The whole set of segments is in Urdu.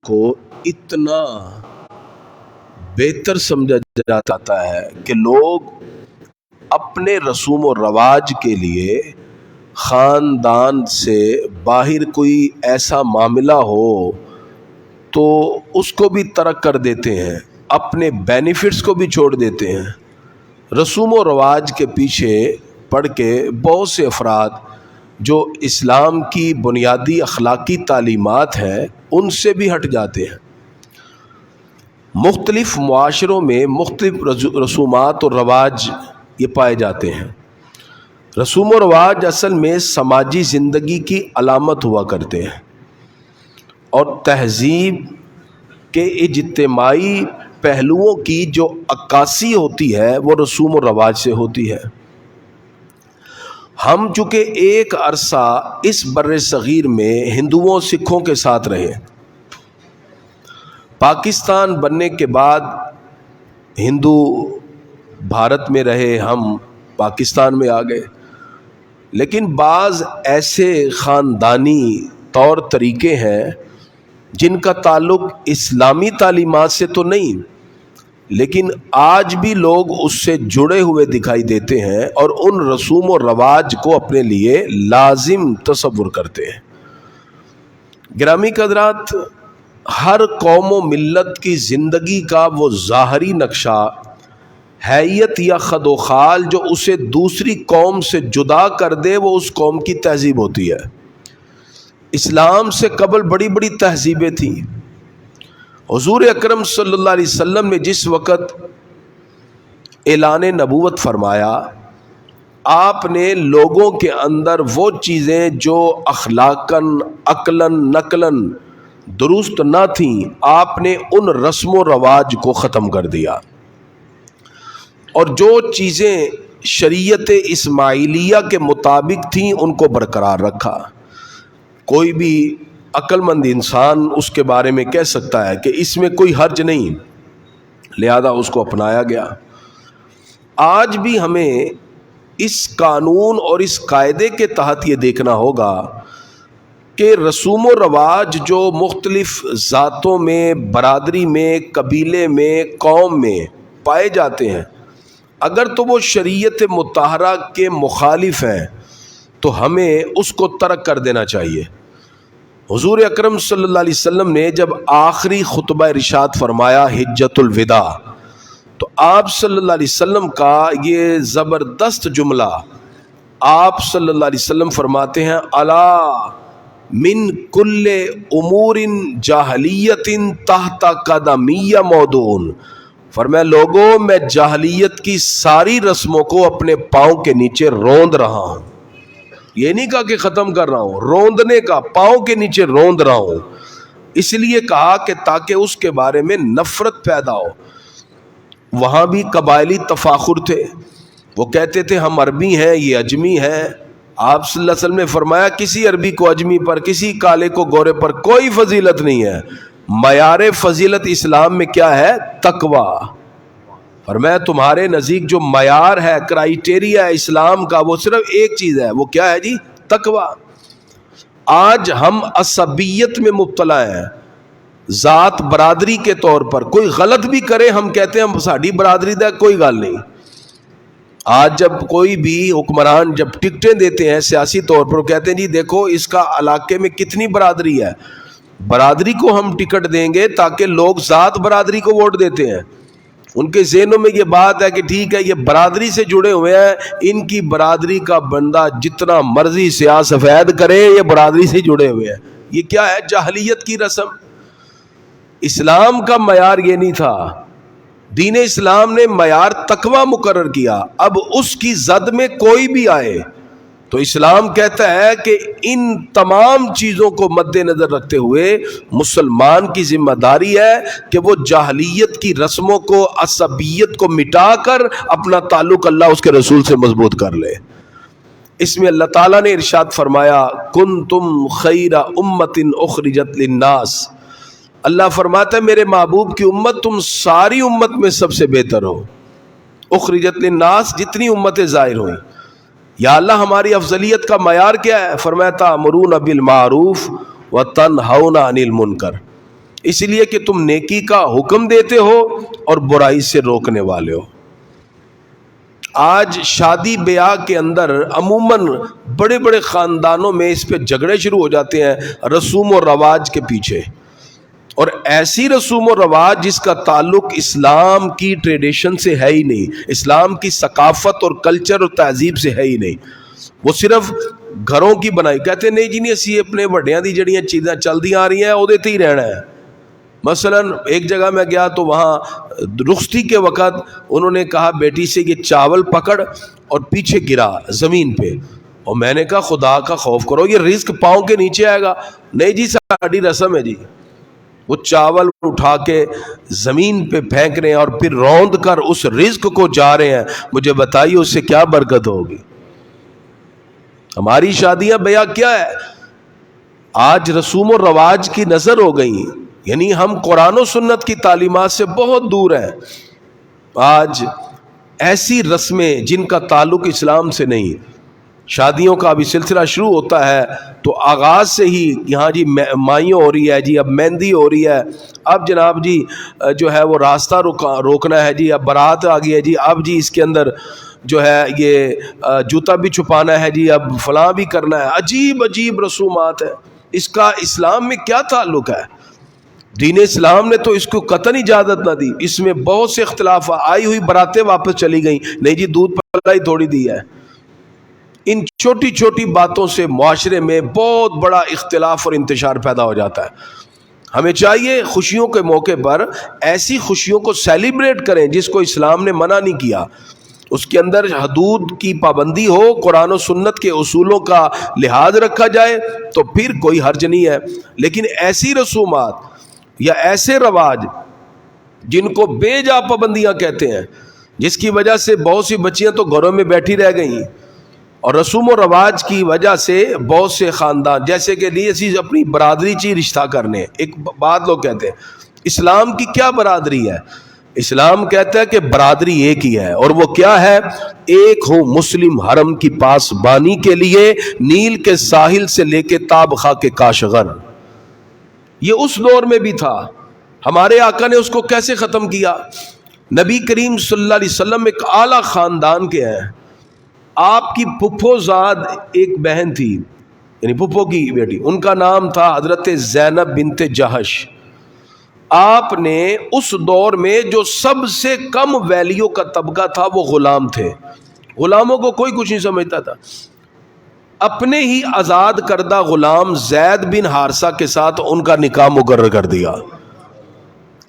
کو اتنا بہتر سمجھا جاتا ہے کہ لوگ اپنے رسوم و رواج کے لیے خاندان سے باہر کوئی ایسا معاملہ ہو تو اس کو بھی ترک کر دیتے ہیں، اپنے بینیفٹس کو بھی چھوڑ دیتے ہیں۔ رسوم و رواج کے پیچھے پڑھ کے بہت سے افراد جو اسلام کی بنیادی اخلاقی تعلیمات ہیں ان سے بھی ہٹ جاتے ہیں۔ مختلف معاشروں میں مختلف رسومات اور رواج یہ پائے جاتے ہیں۔ رسوم و رواج اصل میں سماجی زندگی کی علامت ہوا کرتے ہیں اور تہذیب کے اجتماعی پہلوؤں کی جو عکاسی ہوتی ہے وہ رسوم و رواج سے ہوتی ہے۔ ہم چونکہ ایک عرصہ اس بر صغیر میں ہندوؤں سکھوں کے ساتھ رہے، پاکستان بننے کے بعد ہندو بھارت میں رہے، ہم پاکستان میں آ گئے، لیکن بعض ایسے خاندانی طور طریقے ہیں جن کا تعلق اسلامی تعلیمات سے تو نہیں، لیکن آج بھی لوگ اس سے جڑے ہوئے دکھائی دیتے ہیں اور ان رسوم و رواج کو اپنے لیے لازم تصور کرتے ہیں۔ گرامی قدرات، ہر قوم و ملت کی زندگی کا وہ ظاہری نقشہ، حیت یا خد و خال جو اسے دوسری قوم سے جدا کر دے وہ اس قوم کی تہذیب ہوتی ہے۔ اسلام سے قبل بڑی بڑی تہذیبیں تھیں۔ حضور اکرم صلی اللہ علیہ وسلم نے جس وقت اعلان نبوت فرمایا، آپ نے لوگوں کے اندر وہ چیزیں جو اخلاقاً، عقلاً، نقلاً درست نہ تھیں، آپ نے ان رسم و رواج کو ختم کر دیا اور جو چیزیں شریعت اسماعیلیہ کے مطابق تھیں ان کو برقرار رکھا۔ کوئی بھی عقل مند انسان اس کے بارے میں کہہ سکتا ہے کہ اس میں کوئی حرج نہیں، لہذا اس کو اپنایا گیا۔ آج بھی ہمیں اس قانون اور اس قاعدے کے تحت یہ دیکھنا ہوگا کہ رسوم و رواج جو مختلف ذاتوں میں، برادری میں، قبیلے میں، قوم میں پائے جاتے ہیں، اگر تو وہ شریعت مطہرہ کے مخالف ہیں تو ہمیں اس کو ترک کر دینا چاہیے۔ حضور اکرم صلی اللہ علیہ وسلم نے جب آخری خطبہ ارشاد فرمایا حجۃ الوداع، تو آپ صلی اللہ علیہ وسلم کا یہ زبردست جملہ، آپ صلی اللہ علیہ وسلم فرماتے ہیں الا من کل امور جاہلیت تحت قدمی موضوع، فرمایا لوگوں میں جاہلیت کی ساری رسموں کو اپنے پاؤں کے نیچے روند رہا ہوں۔ یہ نہیں کہا کہ ختم کر رہا ہوں، روندنے کا، پاؤں کے نیچے روند رہا ہوں۔ اس لیے کہا کہ تاکہ اس کے بارے میں نفرت پیدا ہو۔ وہاں بھی قبائلی تفاخر تھے، وہ کہتے تھے ہم عربی ہیں، یہ اجمی ہیں۔ آپ صلی اللہ علیہ وسلم نے فرمایا کسی عربی کو اجمی پر، کسی کالے کو گورے پر کوئی فضیلت نہیں ہے۔ معیار فضیلت اسلام میں کیا ہے؟ تقوی۔ فرمایا تمہارے نزدیک جو معیار ہے، کرائیٹیریا ہے اسلام کا، وہ صرف ایک چیز ہے، وہ کیا ہے جی؟ تقوی۔ آج ہم عصبیت میں مبتلا ہیں، ذات برادری کے طور پر کوئی غلط بھی کرے ہم کہتے ہیں ہم ساڈی برادری دا کوئی گل نہیں۔ آج جب کوئی بھی حکمران جب ٹکٹیں دیتے ہیں سیاسی طور پر، وہ کہتے ہیں جی دیکھو اس کا علاقے میں کتنی برادری ہے، برادری کو ہم ٹکٹ دیں گے تاکہ لوگ ذات برادری کو ووٹ دیتے ہیں۔ ان کے ذہنوں میں یہ بات ہے کہ ٹھیک ہے یہ برادری سے جڑے ہوئے ہیں، ان کی برادری کا بندہ جتنا مرضی سیاہ سفید کرے یہ برادری سے جڑے ہوئے ہیں۔ یہ کیا ہے؟ جاہلیت کی رسم۔ اسلام کا معیار یہ نہیں تھا، دین اسلام نے معیار تقوی مقرر کیا۔ اب اس کی زد میں کوئی بھی آئے تو اسلام کہتا ہے کہ ان تمام چیزوں کو مد نظر رکھتے ہوئے مسلمان کی ذمہ داری ہے کہ وہ جاہلیت کی رسموں کو، عصبیت کو مٹا کر اپنا تعلق اللہ اس کے رسول سے مضبوط کر لے۔ اس میں اللہ تعالیٰ نے ارشاد فرمایا کنتم خیر امت اخرجت للناس، اللہ فرماتا ہے میرے محبوب کی امت تم ساری امت میں سب سے بہتر ہو۔ اخرجت للناس جتنی امتیں ظاہر ہوئیں، یا اللہ ہماری افضلیت کا معیار کیا ہے؟ فرمایا تأمرون بالمعروف وتنہون عن المنکر، اس لیے کہ تم نیکی کا حکم دیتے ہو اور برائی سے روکنے والے ہو۔ آج شادی بیاہ کے اندر عموماً بڑے بڑے خاندانوں میں اس پہ جھگڑے شروع ہو جاتے ہیں رسوم و رواج کے پیچھے، اور ایسی رسوم و رواج جس کا تعلق اسلام کی ٹریڈیشن سے ہے ہی نہیں، اسلام کی ثقافت اور کلچر اور تہذیب سے ہے ہی نہیں، وہ صرف گھروں کی بنائی۔ کہتے نہیں جی نہیں اسی اپنے وڈیاں دی جڑیاں چیزاں چلدی آ رہی ہیں وہ دیتے ہی رہنا ہے۔ مثلا ایک جگہ میں گیا تو وہاں رخصتی کے وقت انہوں نے کہا بیٹی سے یہ چاول پکڑ اور پیچھے گرا زمین پہ، اور میں نے کہا خدا کا خوف کرو یہ رزق پاؤں کے نیچے آئے گا۔ نہیں جی ساڑی رسم ہے جی، وہ چاول اٹھا کے زمین پہ پھینک رہے ہیں اور پھر روند کر اس رزق کو جا رہے ہیں۔ مجھے بتائیے اس سے کیا برکت ہوگی؟ ہماری شادیاں بیاہ کیا ہے؟ آج رسوم و رواج کی نظر ہو گئی، یعنی ہم قرآن و سنت کی تعلیمات سے بہت دور ہیں۔ آج ایسی رسمیں جن کا تعلق اسلام سے نہیں، شادیوں کا ابھی سلسلہ شروع ہوتا ہے تو آغاز سے ہی یہاں جی مائیوں ہو رہی ہے جی، اب مہندی ہو رہی ہے، اب جناب جی جو ہے وہ راستہ روکنا ہے جی، اب بارات آ گئی ہے جی، اب جی اس کے اندر جو ہے یہ جوتا بھی چھپانا ہے جی، اب فلاں بھی کرنا ہے۔ عجیب عجیب رسومات ہیں، اس کا اسلام میں کیا تعلق ہے؟ دین اسلام نے تو اس کو قطعاً اجازت نہ دی۔ اس میں بہت سے اختلاف، آئی ہوئی براتیں واپس چلی گئیں، نہیں جی دودھ پلائی تھوڑی دی ہے۔ ان چھوٹی چھوٹی باتوں سے معاشرے میں بہت بڑا اختلاف اور انتشار پیدا ہو جاتا ہے۔ ہمیں چاہیے خوشیوں کے موقع پر ایسی خوشیوں کو سیلیبریٹ کریں جس کو اسلام نے منع نہیں کیا، اس کے اندر حدود کی پابندی ہو، قرآن و سنت کے اصولوں کا لحاظ رکھا جائے تو پھر کوئی حرج نہیں ہے۔ لیکن ایسی رسومات یا ایسے رواج جن کو بے جا پابندیاں کہتے ہیں، جس کی وجہ سے بہت سی بچیاں تو گھروں میں بیٹھی رہ گئیں، اور رسوم و رواج کی وجہ سے بہت سے خاندان جیسے کہ نہیں اسی اپنی برادری چی رشتہ کرنے، ایک بات لوگ کہتے ہیں اسلام کی کیا برادری ہے؟ اسلام کہتا ہے کہ برادری ایک ہی ہے، اور وہ کیا ہے؟ ایک ہو مسلم حرم کی پاس بانی کے لیے نیل کے ساحل سے لے کے تاب خاں کے کاشغر۔ یہ اس دور میں بھی تھا، ہمارے آقا نے اس کو کیسے ختم کیا؟ نبی کریم صلی اللہ علیہ وسلم ایک اعلیٰ خاندان کے ہیں، آپ کی پھپھو زاد ایک بہن تھی، یعنی پھپھو کی بیٹی، ان کا نام تھا حضرت زینب بنت جہش۔ آپ نے اس دور میں جو سب سے کم ویلیو کا طبقہ تھا وہ غلام تھے، غلاموں کو کوئی کچھ نہیں سمجھتا تھا۔ اپنے ہی آزاد کردہ غلام زید بن حارثہ کے ساتھ ان کا نکاح مقرر کر دیا۔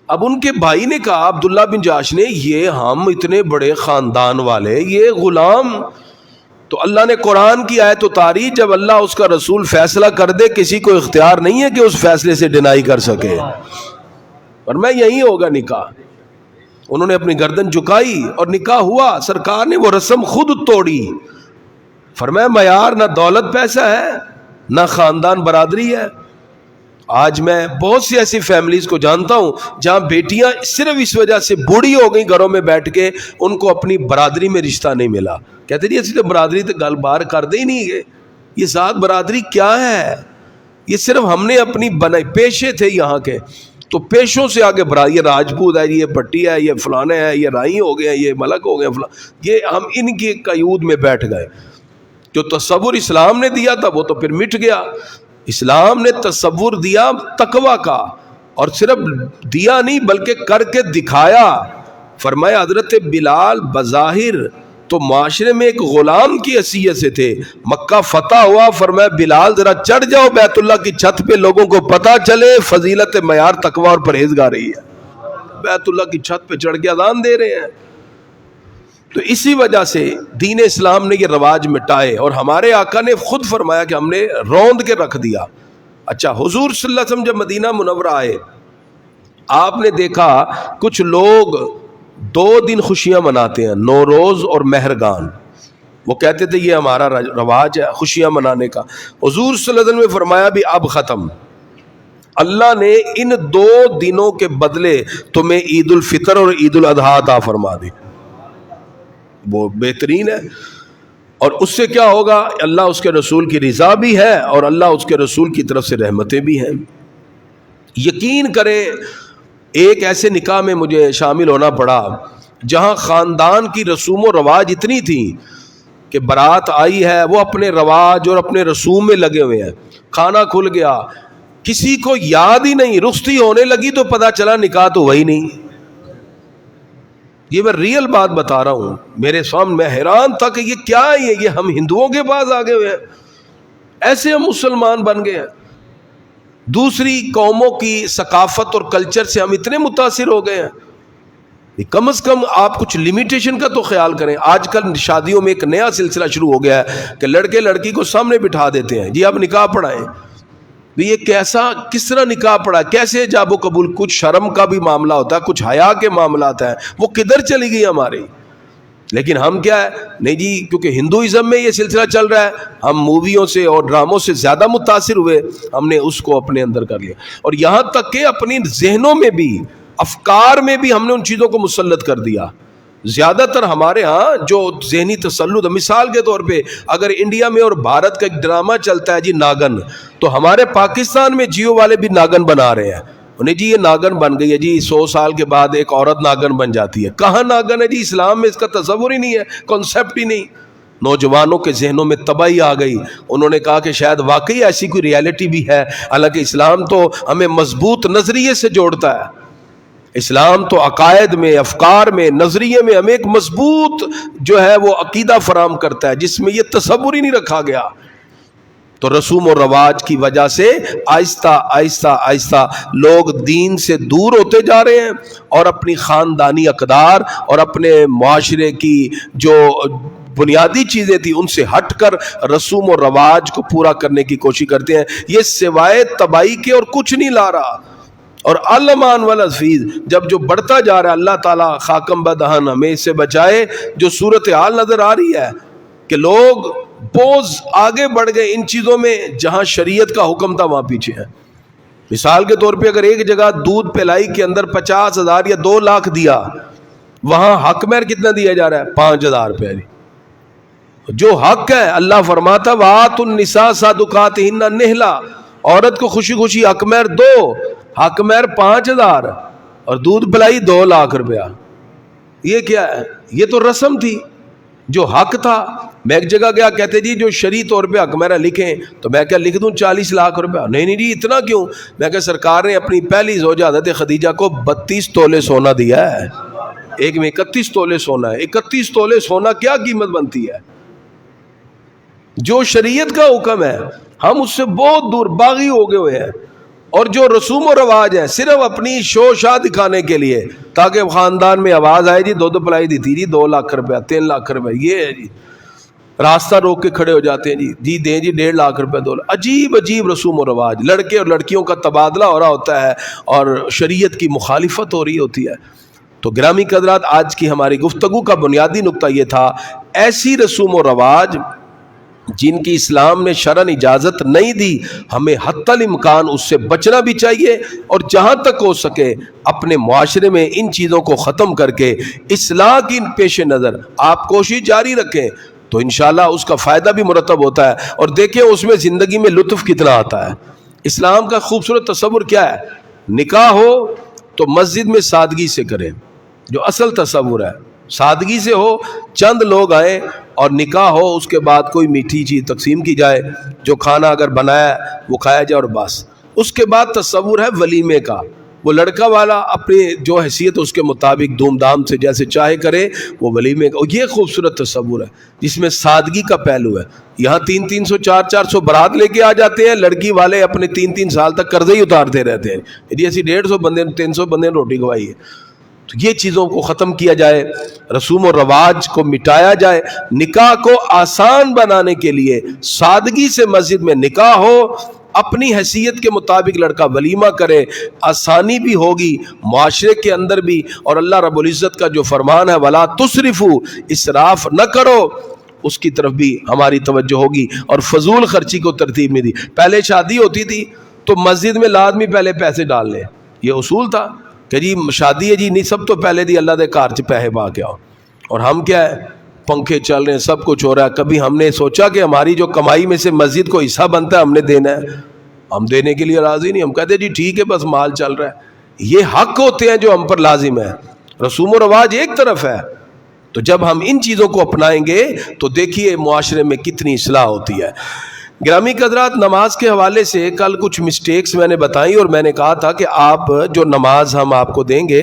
اب ان کے بھائی نے کہا عبداللہ بن جاش نے، یہ ہم اتنے بڑے خاندان والے، یہ غلام، تو اللہ نے قرآن کی آیت اتاری، جب اللہ اس کا رسول فیصلہ کر دے کسی کو اختیار نہیں ہے کہ اس فیصلے سے ڈینائی کر سکے، اور میں یہی ہوگا نکاح۔ انہوں نے اپنی گردن جھکائی اور نکاح ہوا، سرکار نے وہ رسم خود توڑی، فرمایا معیار نہ دولت پیسہ ہے نہ خاندان برادری ہے۔ آج میں بہت سی ایسی فیملیز کو جانتا ہوں جہاں بیٹیاں صرف اس وجہ سے بوڑھی ہو گئیں گھروں میں بیٹھ کے، ان کو اپنی برادری میں رشتہ نہیں ملا۔ کہتے جی اسی تو برادری تو گل بار کر دے ہی نہیں گئے، یہ ذات برادری کیا ہے؟ یہ صرف ہم نے اپنی بنائی، پیشے تھے یہاں کے تو پیشوں سے آگے بڑھا، یہ راجپوت ہے، یہ پٹی ہے، یہ فلانے ہے، یہ رائی ہو گئے، یہ ملک ہو گئے، یہ ہم ان کی قیود میں بیٹھ گئے۔ جو تصور اسلام نے دیا تھا وہ تو پھر مٹ گیا۔ اسلام نے تصور دیا تقویٰ کا، اور صرف دیا نہیں بلکہ کر کے دکھایا۔ فرمایا حضرت بلال بظاہر تو معاشرے میں ایک غلام کی حیثیت سے تھے، مکہ فتح ہوا، فرمایا بلال ذرا چڑھ جاؤ بیت اللہ کی چھت پہ، لوگوں کو پتہ چلے فضیلت معیار تقویٰ اور پرہیزگاری ہے۔ بیت اللہ کی چھت پہ چڑھ کے اذان دے رہے ہیں۔ تو اسی وجہ سے دین اسلام نے یہ رواج مٹائے، اور ہمارے آقا نے خود فرمایا کہ ہم نے روند کے رکھ دیا۔ اچھا، حضور صلی اللہ علیہ وسلم جب مدینہ منورہ آئے، آپ نے دیکھا کچھ لوگ 2 دن خوشیاں مناتے ہیں، نوروز اور مہرگان، وہ کہتے تھے یہ ہمارا رواج ہے خوشیاں منانے کا۔ حضور صلی اللہ علیہ وسلم نے فرمایا بھی اب ختم، اللہ نے ان 2 دنوں کے بدلے تمہیں عید الفطر اور عید الاضحیٰ عطا فرما دی، وہ بہترین ہے۔ اور اس سے کیا ہوگا؟ اللہ اس کے رسول کی رضا بھی ہے اور اللہ اس کے رسول کی طرف سے رحمتیں بھی ہیں۔ یقین کریں ایک ایسے نکاح میں مجھے شامل ہونا پڑا جہاں خاندان کی رسوم و رواج اتنی تھی کہ بارات آئی ہے، وہ اپنے رواج اور اپنے رسوم میں لگے ہوئے ہیں، کھانا کھل گیا، کسی کو یاد ہی نہیں، رخصتی ہونے لگی تو پتا چلا نکاح تو وہی نہیں۔ یہ میں ریئل بات بتا رہا ہوں، میرے سامنے، میں حیران تھا کہ یہ کیا ہے، یہ ہم ہندوؤں کے پاس آگے ہوئے ہیں، ایسے ہم مسلمان بن گئے ہیں۔ دوسری قوموں کی ثقافت اور کلچر سے ہم اتنے متاثر ہو گئے ہیں، کم از کم آپ کچھ لمیٹیشن کا تو خیال کریں۔ آج کل شادیوں میں ایک نیا سلسلہ شروع ہو گیا ہے کہ لڑکے لڑکی کو سامنے بٹھا دیتے ہیں، جی آپ نکاح پڑھائیں۔ یہ کیسا، کس طرح نکاح پڑھا، کیسے جاب و قبول، کچھ شرم کا بھی معاملہ ہوتا ہے، کچھ حیا کے معاملات ہیں، وہ کدھر چلی گئی ہماری۔ لیکن ہم کیا ہے، نہیں جی کیونکہ ہندوازم میں یہ سلسلہ چل رہا ہے، ہم موویوں سے اور ڈراموں سے زیادہ متاثر ہوئے، ہم نے اس کو اپنے اندر کر لیا، اور یہاں تک کہ اپنی ذہنوں میں بھی، افکار میں بھی ہم نے ان چیزوں کو مسلط کر دیا۔ زیادہ تر ہمارے ہاں جو ذہنی تسلط، مثال کے طور پہ اگر انڈیا میں اور بھارت کا ایک ڈرامہ چلتا ہے جی ناگن، تو ہمارے پاکستان میں جیو والے بھی ناگن بنا رہے ہیں، انہیں جی یہ ناگن بن گئی ہے جی، 100 سال کے بعد ایک عورت ناگن بن جاتی ہے۔ کہاں ناگن ہے جی، اسلام میں اس کا تصور ہی نہیں ہے، کانسیپٹ ہی نہیں۔ نوجوانوں کے ذہنوں میں تباہی آ گئی، انہوں نے کہا کہ شاید واقعی ایسی کوئی ریالٹی بھی ہے، حالانکہ اسلام تو ہمیں مضبوط نظریے سے جوڑتا ہے، اسلام تو عقائد میں، افکار میں، نظریے میں ہمیں ایک مضبوط جو ہے وہ عقیدہ فراہم کرتا ہے جس میں یہ تصور ہی نہیں رکھا گیا۔ تو رسوم و رواج کی وجہ سے آہستہ آہستہ آہستہ لوگ دین سے دور ہوتے جا رہے ہیں، اور اپنی خاندانی اقدار اور اپنے معاشرے کی جو بنیادی چیزیں تھی ان سے ہٹ کر رسوم و رواج کو پورا کرنے کی کوشش کرتے ہیں۔ یہ سوائے تباہی کے اور کچھ نہیں لا رہا۔ اور علمان والحفیظ جب جو بڑھتا جا رہا ہے، اللہ تعالیٰ خاکم بدہن ہمیں اس سے بچائے، جو صورتحال نظر آ رہی ہے کہ لوگ بہت آگے بڑھ گئے ان چیزوں میں، جہاں شریعت کا حکم تھا وہاں پیچھے ہیں۔ مثال کے طور پہ اگر ایک جگہ دودھ پلائی کے اندر 50,000 یا 2 لاکھ دیا، وہاں حق مہر کتنا دیا جا رہا ہے؟ 5,000 روپے۔ جو حق ہے، اللہ فرماتا وَآتُوا النِّسَاءَ صَدُقَاتِهِنَّ نِحْلًا، عورت کو خوشی خوشی حق مہر دو، حق مہر 5,000 اور دودھ پلائی 2 لاکھ روپیہ۔ یہ کیا ہے؟ یہ تو رسم تھی، جو حق تھا۔ میں ایک جگہ گیا، کہتے جی جو شرعی طور پہ حق مہر لکھیں، تو میں کیا لکھ دوں 40 لاکھ روپیہ؟ نہیں جی اتنا کیوں؟ میں کہ سرکار نے اپنی پہلی زوجہ حضرت خدیجہ کو 32 تولے سونا دیا ہے، ایک میں 31 تولے سونا ہے۔ 31 تولے سونا کیا قیمت بنتی ہے؟ جو شریعت کا حکم ہے ہم اس سے بہت دور باغی ہو گئے ہوئے ہیں، اور جو رسوم و رواج ہے صرف اپنی شو شاہ دکھانے کے لیے، تاکہ خاندان میں آواز آئے جی دودھ پلائی دی تھی جی 2 لاکھ روپیہ 3 لاکھ روپے، یہ ہے جی۔ راستہ روک کے کھڑے ہو جاتے ہیں جی دیں جی 1.5 لاکھ روپے 2 لاکھ۔ عجیب عجیب رسوم و رواج، لڑکے اور لڑکیوں کا تبادلہ ہو رہا ہوتا ہے اور شریعت کی مخالفت ہو رہی ہوتی ہے۔ تو گرامی قدرات، آج کی ہماری گفتگو کا بنیادی نقطہ یہ تھا، ایسی رسوم و رواج جن کی اسلام نے شرعاً اجازت نہیں دی، ہمیں حتی الامکان اس سے بچنا بھی چاہیے، اور جہاں تک ہو سکے اپنے معاشرے میں ان چیزوں کو ختم کر کے اصلاح کی پیش نظر آپ کوشش جاری رکھیں، تو انشاءاللہ اس کا فائدہ بھی مرتب ہوتا ہے۔ اور دیکھیں اس میں زندگی میں لطف کتنا آتا ہے۔ اسلام کا خوبصورت تصور کیا ہے؟ نکاح ہو تو مسجد میں سادگی سے کریں، جو اصل تصور ہے سادگی سے ہو، چند لوگ آئیں اور نکاح ہو، اس کے بعد کوئی میٹھی چیز تقسیم کی جائے، جو کھانا اگر بنایا وہ کھایا جائے، اور بس۔ اس کے بعد تصور ہے ولیمے کا، وہ لڑکا والا اپنی جو حیثیت اس کے مطابق دھوم دھام سے جیسے چاہے کرے، وہ ولیمے کا۔ یہ خوبصورت تصور ہے جس میں سادگی کا پہلو ہے۔ یہاں 300 400 برات لے کے آ جاتے ہیں، لڑکی والے اپنے 3 سال تک قرضے ہی اتارتے رہتے ہیں جی ایسی 150 بندے 300 بندے روٹی کھوائی ہے۔ تو یہ چیزوں کو ختم کیا جائے، رسوم و رواج کو مٹایا جائے، نکاح کو آسان بنانے کے لیے سادگی سے مسجد میں نکاح ہو، اپنی حیثیت کے مطابق لڑکا ولیمہ کرے، آسانی بھی ہوگی معاشرے کے اندر بھی، اور اللہ رب العزت کا جو فرمان ہے وَلَا تُسْرِفُوا، اسراف نہ کرو، اس کی طرف بھی ہماری توجہ ہوگی، اور فضول خرچی کو ترتیب نہیں دی۔ پہلے شادی ہوتی تھی تو مسجد میں لازمی پہلے پیسے ڈال لیں، یہ اصول تھا کہ جی شادی ہے جی نہیں سب تو پہلے دی اللہ دے کار چ پیسے پا کے آؤ۔ اور ہم کیا ہے، پنکھے چل رہے ہیں، سب کچھ ہو رہا ہے، کبھی ہم نے سوچا کہ ہماری جو کمائی میں سے مسجد کو حصہ بنتا ہے ہم نے دینا ہے؟ ہم دینے کے لیے راضی نہیں. ہم کہتے جی ٹھیک ہے بس مال چل رہا ہے. یہ حق ہوتے ہیں جو ہم پر لازم ہے. رسوم و رواج ایک طرف ہے. تو جب ہم ان چیزوں کو اپنائیں گے تو دیکھیے معاشرے میں کتنی اصلاح ہوتی ہے. گرامی قدرات، نماز کے حوالے سے کل کچھ مسٹیکس میں نے بتائیں اور میں نے کہا تھا کہ آپ جو نماز ہم آپ کو دیں گے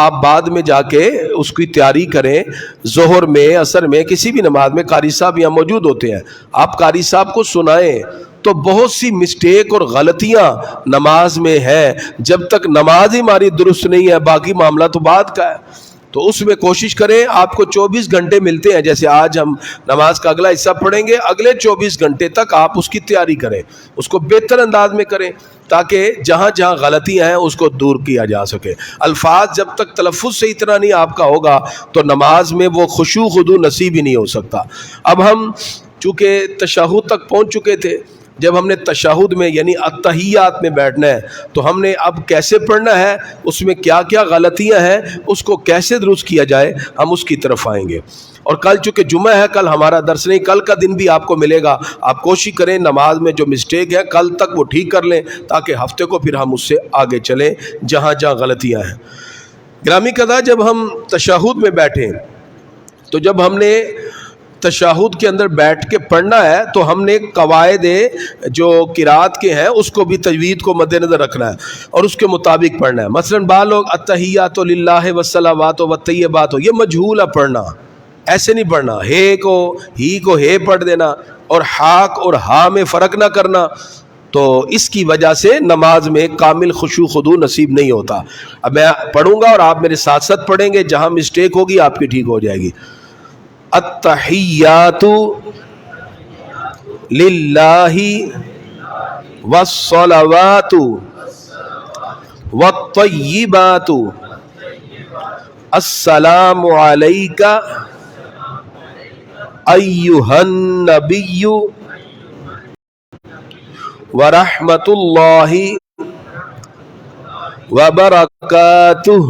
آپ بعد میں جا کے اس کی تیاری کریں. ظہر میں، عصر میں، کسی بھی نماز میں قاری صاحب یہاں موجود ہوتے ہیں، آپ قاری صاحب کو سنائیں. تو بہت سی مسٹیک اور غلطیاں نماز میں ہیں. جب تک نماز ہی ہماری درست نہیں ہے باقی معاملہ تو بعد کا ہے. تو اس میں کوشش کریں. آپ کو 24 گھنٹے ملتے ہیں، جیسے آج ہم نماز کا اگلا حصہ پڑھیں گے، اگلے 24 گھنٹے تک آپ اس کی تیاری کریں، اس کو بہتر انداز میں کریں تاکہ جہاں جہاں غلطیاں ہیں اس کو دور کیا جا سکے. الفاظ جب تک تلفظ سے اتنا نہیں آپ کا ہوگا تو نماز میں وہ خشوع خضوع نصیب ہی نہیں ہو سکتا. اب ہم چونکہ تشہد تک پہنچ چکے تھے، جب ہم نے تشہد میں یعنی التحیات میں بیٹھنا ہے تو ہم نے اب کیسے پڑھنا ہے، اس میں کیا کیا غلطیاں ہیں، اس کو کیسے درست کیا جائے، ہم اس کی طرف آئیں گے. اور کل چونکہ جمعہ ہے، کل ہمارا درس نہیں، کل کا دن بھی آپ کو ملے گا. آپ کوشش کریں نماز میں جو مسٹیک ہے کل تک وہ ٹھیک کر لیں تاکہ ہفتے کو پھر ہم اس سے آگے چلیں جہاں جہاں غلطیاں ہیں. گرامی قضا، جب ہم تشہد میں بیٹھیں تو جب ہم نے تشہد کے اندر بیٹھ کے پڑھنا ہے تو ہم نے قواعد جو قرات کے ہیں اس کو بھی تجوید کو مد نظر رکھنا ہے اور اس کے مطابق پڑھنا ہے. مثلا بعض لوگ التحیات للہ والصلوات والطیبات، یہ مجہول ہے پڑھنا، ایسے نہیں پڑھنا. ہی کو ہے پڑھ دینا اور حاک اور ہا میں فرق نہ کرنا، تو اس کی وجہ سے نماز میں کامل خشوع خضوع نصیب نہیں ہوتا. اب میں پڑھوں گا اور آپ میرے ساتھ ساتھ پڑھیں گے، جہاں مسٹیک ہوگی آپ کی ٹھیک ہو جائے گی. التحیات للہ والصلوات والطیبات السلام علیک ایہا النبی ورحمۃ اللہ وبرکاتہ.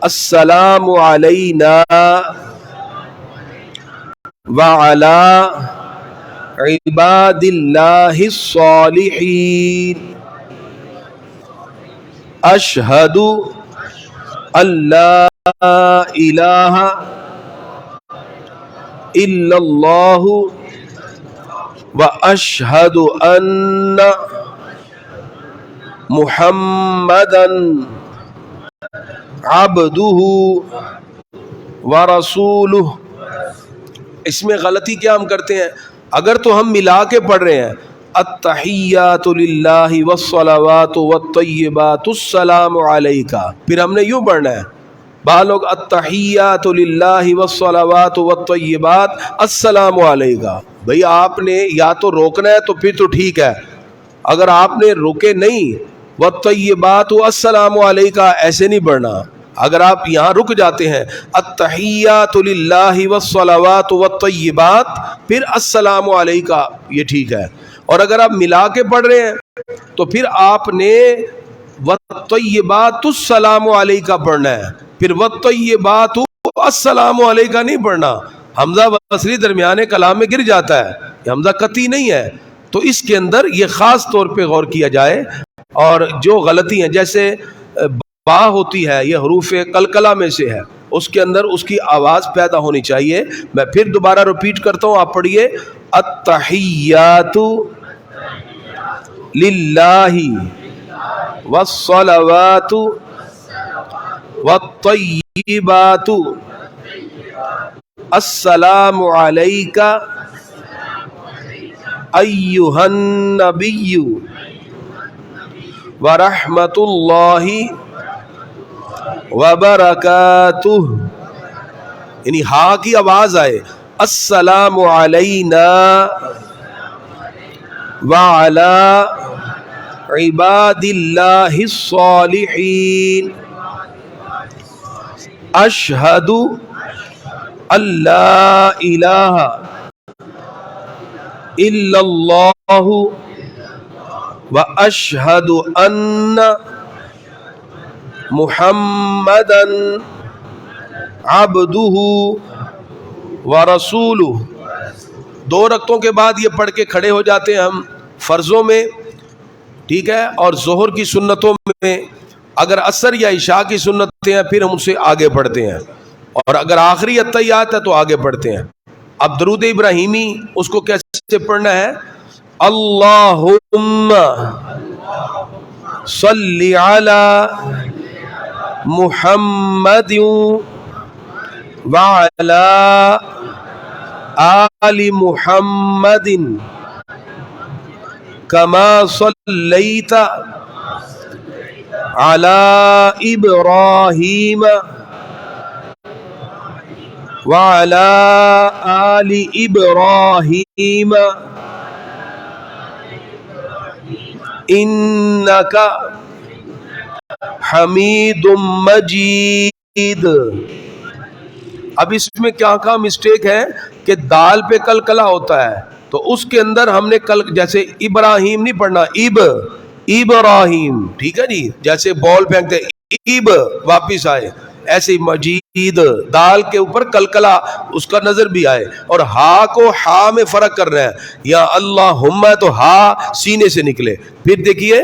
السلام علینا وعلی عباد اللہ الصالحین. اشہد ان لا الہ الا اللہ واشہد ان محمدا عبدہ ورسولہ. اس میں غلطی کیا ہم کرتے ہیں، اگر تو ہم ملا کے پڑھ رہے ہیں التحیات للہ والصلوات والطیبات السلام علیک، پھر ہم نے یوں پڑھنا ہے. بعض لوگ التحیات للہ والصلوات والطیبات السلام علیک. بھئی آپ نے یا تو روکنا ہے تو پھر تو ٹھیک ہے، اگر آپ نے روکے نہیں والطیبات السلام علیک ایسے نہیں پڑھنا. اگر آپ یہاں رک جاتے ہیں التحیات للہ والصلوات والطیبات پھر السلام علیک، یہ ٹھیک ہے. اور اگر آپ ملا کے پڑھ رہے ہیں تو پھر آپ نے والطیبات السلام علیک پڑھنا ہے، پھر والطیبات السلام علیک نہیں پڑھنا. حمزہ بصری درمیانے کلام میں گر جاتا ہے، یہ حمزہ قطعی نہیں ہے، تو اس کے اندر یہ خاص طور پہ غور کیا جائے. اور جو غلطی ہیں جیسے با ہوتی ہے، یہ حروف قلقلہ میں سے ہے، اس کے اندر اس کی آواز پیدا ہونی چاہیے. میں پھر دوبارہ ریپیٹ کرتا ہوں، آپ پڑھیے التحیات للہ والصلوات والطیبات السلام علیک ایہا النبی ورحمۃ اللہ وبرکاتہ. یعنی ہا کی آواز آئے السلام علینا وعلی عباد اللہ الصالحین. اشہد ان لا الہ الا اللہ واشہد ان محمدا عبدہ ورسولہ. 2 رکعتوں کے بعد یہ پڑھ کے کھڑے ہو جاتے ہیں ہم. فرضوں میں ٹھیک ہے. اور ظہر کی سنتوں میں اگر عصر یا عشاء کی سنتیں ہیں پھر ہم ان سے آگے پڑھتے ہیں, اور اگر آخری اتحیات ہے تو آگے پڑھتے ہیں. اب درود ابراہیمی اس کو کیسے پڑھنا ہے؟ اللہم صلی علی محمد وعلی آل محمد کما صلیت علی ابراہیم وعلی آل ابراہیم انک حمید مجید. اب اس میں کیا مسٹیک ہے کہ دال پہ کلکلا ہوتا ہے, تو اس کے اندر ہم نے جیسے ابراہیم نہیں پڑھنا, ابراہیم, ٹھیک ہے جی, جیسے بال پھینکتے واپس آئے, ایسے مجید دال کے اوپر کلکلا اس کا نظر بھی آئے, اور ہا کو ہا میں فرق کر رہے ہیں, یا اللہم تو ہا سینے سے نکلے. پھر دیکھیے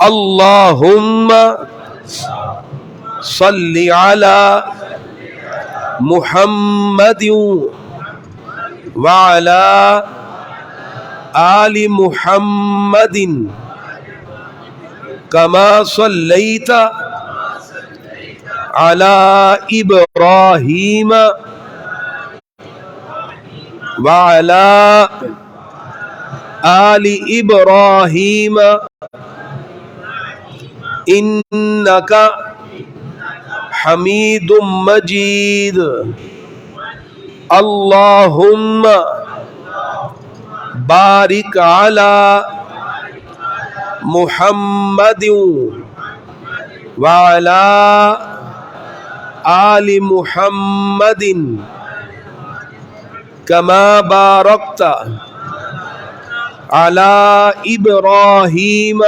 اللہم صلی علی محمد وعلی آل محمد کما صلیت علی ابراہیم وعلی آل ابراہیم انک حمید مجید. اللہم بارک علی محمد وعلی آل محمد کما بارکت علی ابراہیم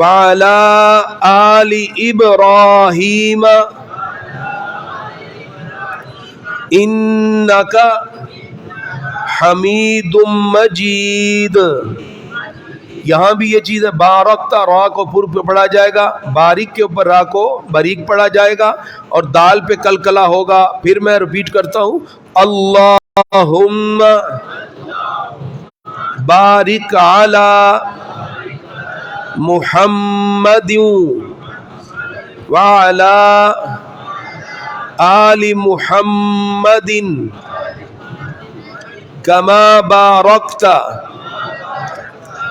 وعلی آل ابراہیم انک حمید مجید. یہاں بھی یہ چیز ہے, بارکتا را کو پر پہ پڑھا جائے گا, باریک کے اوپر را کو باریک پڑھا جائے گا, اور دال پہ کلکلا ہوگا. پھر میں ریپیٹ کرتا ہوں, اللہم بارک علی محمد وعلی آل محمد کما بارکت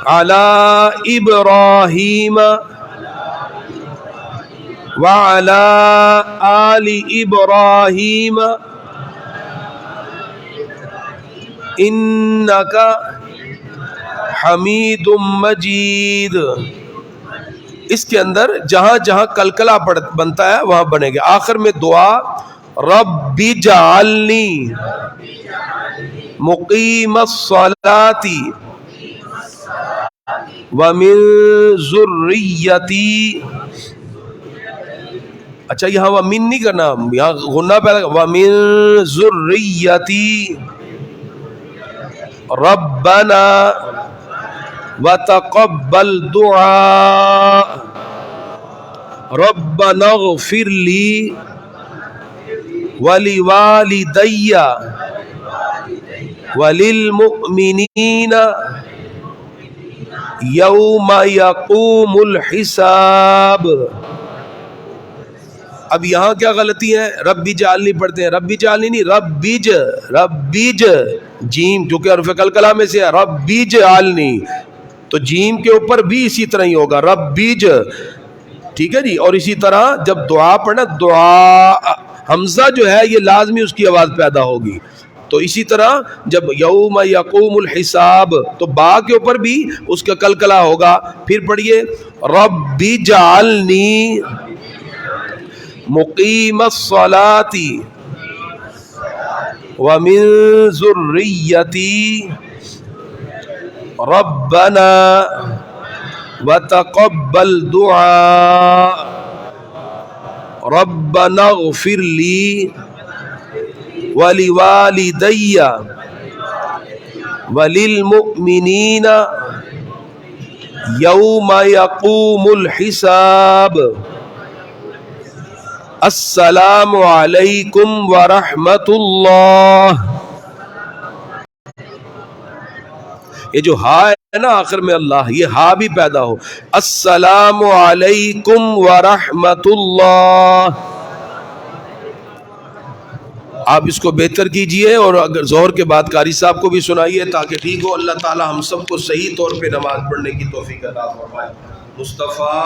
علی ابراہیم وعلی آل ابراہیم انک حمید مجید. اس کے اندر جہاں جہاں کلکلا بنتا ہے وہاں بنے گا. آخر میں دعا, رب اجعلنی مقیم الصلاۃ ومن ذریتی. اچھا یہاں ومن نہیں کرنا, یہاں غنہ پیدا, ومن ذریتی ربنا وتقبل دعاء ربنا اغفر لی ولوالدی وللمؤمنین یوم یقوم الحساب. اب یہاں کیا غلطی ہے, ربی جعلنی پڑھتے ہیں, ربی جعلنی نہیں, ربیج جیم, جو کہ حرف کلکلا میں سے ہے, ربیج جعلنی, تو جیم کے اوپر بھی اسی طرح ہی ہوگا, ربیج, ٹھیک ہے جی. اور اسی طرح جب دعا پڑھنا, دعا حمزہ جو ہے یہ لازمی اس کی آواز پیدا ہوگی. تو اسی طرح جب یوم یقوم الحساب تو با کے اوپر بھی اس کا کلکلا ہوگا. پھر پڑھیے, ربی جعلنی مقیم الصلاۃ ومن ذریتی ربنا وتقبل دعاء ربنا اغفر لی ولوالدی وللمؤمنین یوم یقوم الحساب، السلام علیکم ورحمۃ اللہ. یہ جو ہا ہے نا آخر میں اللہ، یہ ہا بھی پیدا ہو. السلام علیکم ورحمۃ اللہ. آپ اس کو بہتر کیجئے، اور اگر ظہر کے بعد قاری صاحب کو بھی سنائیے تاکہ ٹھیک ہو. اللہ تعالی ہم سب کو صحیح طور پہ نماز پڑھنے کی توفیق عطا فرمائے. مصطفیٰ